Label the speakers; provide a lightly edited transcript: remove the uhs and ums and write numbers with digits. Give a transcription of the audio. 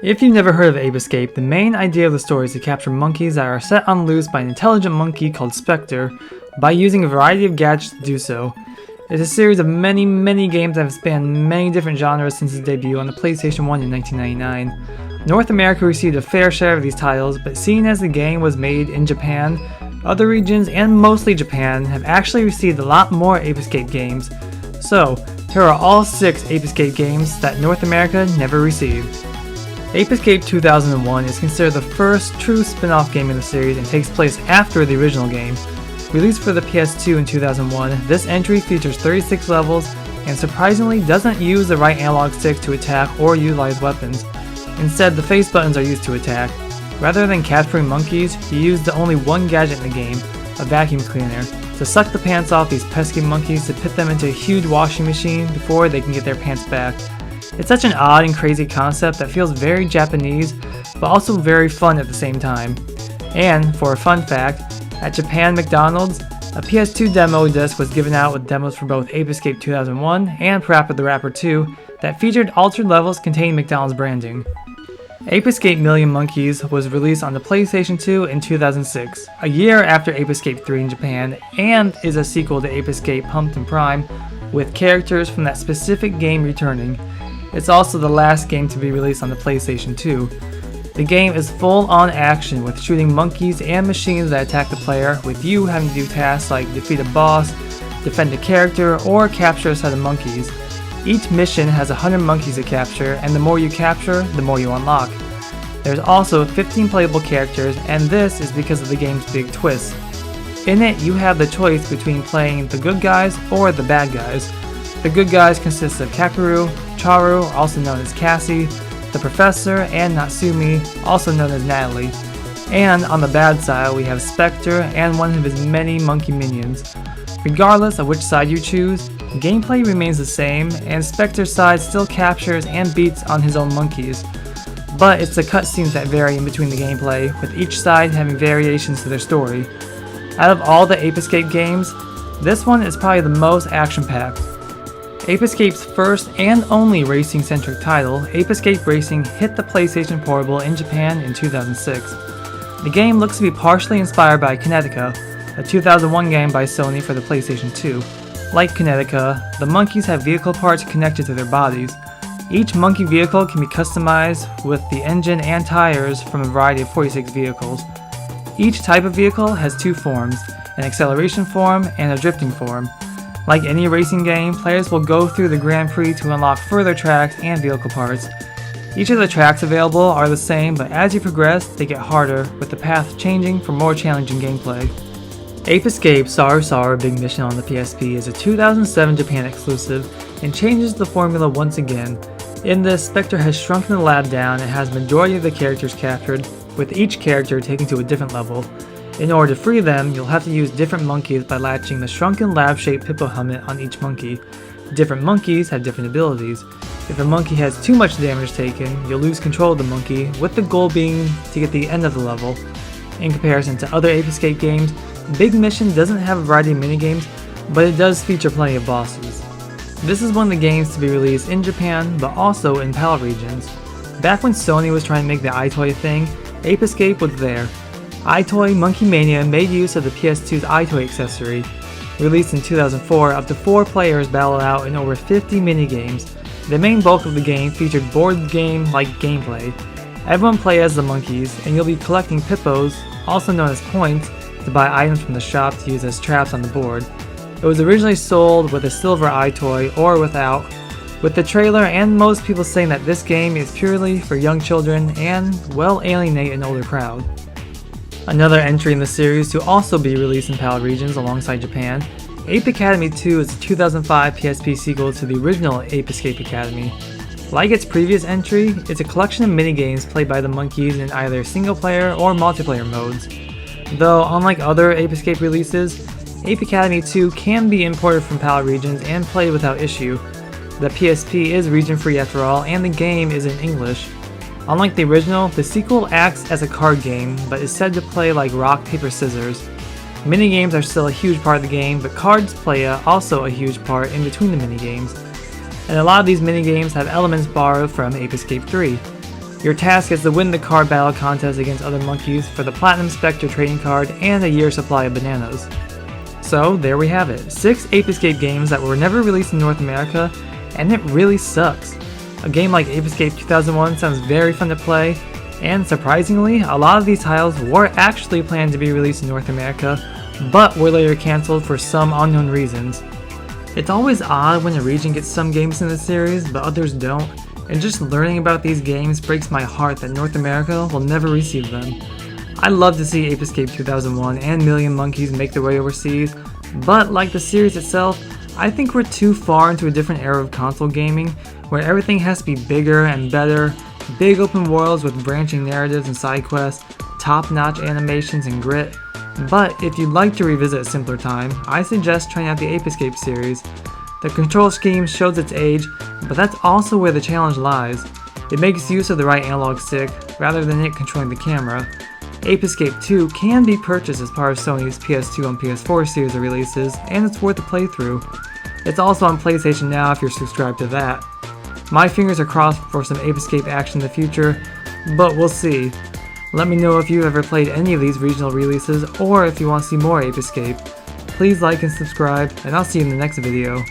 Speaker 1: If you've never heard of Ape Escape, the main idea of the story is to capture monkeys that are set on loose by an intelligent monkey called Spectre by using a variety of gadgets to do so. It's a series of many games that have spanned many different genres since its debut on the PlayStation 1 in 1999. North America received a fair share of these titles, but seeing as the game was made in Japan, other regions, and mostly Japan, have actually received a lot more Ape Escape games. So, here are all 6 Ape Escape games that North America never received. Ape Escape 2001 is considered the first true spin-off game in the series and takes place after the original game. Released for the PS2 in 2001, this entry features 36 levels and surprisingly doesn't use the right analog stick to attack or utilize weapons. Instead, the face buttons are used to attack. Rather than capturing monkeys, you use the only one gadget in the game, a vacuum cleaner, to suck the pants off these pesky monkeys to put them into a huge washing machine before they can get their pants back. It's such an odd and crazy concept that feels very Japanese, but also very fun at the same time. And, for a fun fact, at Japan McDonald's, a PS2 demo disc was given out with demos for both Ape Escape 2001 and Parappa the Rapper 2 that featured altered levels containing McDonald's branding. Ape Escape Million Monkeys was released on the PlayStation 2 in 2006, a year after Ape Escape 3 in Japan, and is a sequel to Ape Escape Pumped and Prime, with characters from that specific game returning. It's also the last game to be released on the PlayStation 2. The game is full-on action with shooting monkeys and machines that attack the player, with you having to do tasks like defeat a boss, defend a character, or capture a set of monkeys. Each mission has 100 monkeys to capture, and the more you capture, the more you unlock. There's also 15 playable characters, and this is because of the game's big twist. In it, you have the choice between playing the good guys or the bad guys. The good guys consist of Kakeru, Charu, also known as Cassie, the Professor, and Natsumi, also known as Natalie. And on the bad side, we have Spectre and one of his many monkey minions. Regardless of which side you choose, gameplay remains the same, and Spectre's side still captures and beats on his own monkeys. But it's the cutscenes that vary in between the gameplay, with each side having variations to their story. Out of all the Ape Escape games, this one is probably the most action-packed. Ape Escape's first and only racing-centric title, Ape Escape Racing, hit the PlayStation Portable in Japan in 2006. The game looks to be partially inspired by Kinetica, a 2001 game by Sony for the PlayStation 2. Like Kinetica, the monkeys have vehicle parts connected to their bodies. Each monkey vehicle can be customized with the engine and tires from a variety of 46 vehicles. Each type of vehicle has 2 forms, an acceleration form and a drifting form. Like any racing game, players will go through the Grand Prix to unlock further tracks and vehicle parts. Each of the tracks available are the same, but as you progress, they get harder, with the path changing for more challenging gameplay. Ape Escape Sorosaur Big Mission on the PSP is a 2007 Japan exclusive and changes the formula once again. In this, Spectre has shrunken the lab down and has majority of the characters captured, with each character taken to a different level. In order to free them, you'll have to use different monkeys by latching the shrunken lab-shaped Pippo helmet on each monkey. Different monkeys have different abilities. If a monkey has too much damage taken, you'll lose control of the monkey, with the goal being to get the end of the level. In comparison to other Ape Escape games, Big Mission doesn't have a variety of minigames, but it does feature plenty of bosses. This is one of the games to be released in Japan, but also in PAL regions. Back when Sony was trying to make the EyeToy a thing, Ape Escape was there. EyeToy Monkey Mania made use of the PS2's EyeToy accessory. Released in 2004, up to 4 players battled out in over 50 minigames. The main bulk of the game featured board game-like gameplay. Everyone play as the monkeys, and you'll be collecting Pippos, also known as points, to buy items from the shop to use as traps on the board. It was originally sold with a silver EyeToy or without, with the trailer and most people saying that this game is purely for young children and will alienate an older crowd. Another entry in the series to also be released in PAL regions alongside Japan, Ape Academy 2 is a 2005 PSP sequel to the original Ape Escape Academy. Like its previous entry, it's a collection of minigames played by the monkeys in either single-player or multiplayer modes. Though, unlike other Ape Escape releases, Ape Academy 2 can be imported from PAL regions and played without issue. The PSP is region-free after all, and the game is in English. Unlike the original, the sequel acts as a card game, but is said to play like rock, paper, scissors. Minigames are still a huge part of the game, but cards play also a huge part in between the minigames. And a lot of these minigames have elements borrowed from Ape Escape 3. Your task is to win the card battle contest against other monkeys for the Platinum Spectre trading card and a year's supply of bananas. So there we have it, 6 Ape Escape games that were never released in North America, and it really sucks. A game like Ape Escape 2001 sounds very fun to play, and surprisingly, a lot of these titles were actually planned to be released in North America, but were later cancelled for some unknown reasons. It's always odd when a region gets some games in the series, but others don't, and just learning about these games breaks my heart that North America will never receive them. I'd love to see Ape Escape 2001 and Million Monkeys make their way overseas, but like the series itself, I think we're too far into a different era of console gaming, where everything has to be bigger and better, big open worlds with branching narratives and side quests, top-notch animations and grit. But if you'd like to revisit a simpler time, I suggest trying out the Ape Escape series. The control scheme shows its age, but that's also where the challenge lies. It makes use of the right analog stick, rather than it controlling the camera. Ape Escape 2 can be purchased as part of Sony's PS2 and PS4 series of releases, and it's worth a playthrough. It's also on PlayStation Now if you're subscribed to that. My fingers are crossed for some Ape Escape action in the future, but we'll see. Let me know if you've ever played any of these regional releases, or if you want to see more Ape Escape. Please like and subscribe, and I'll see you in the next video.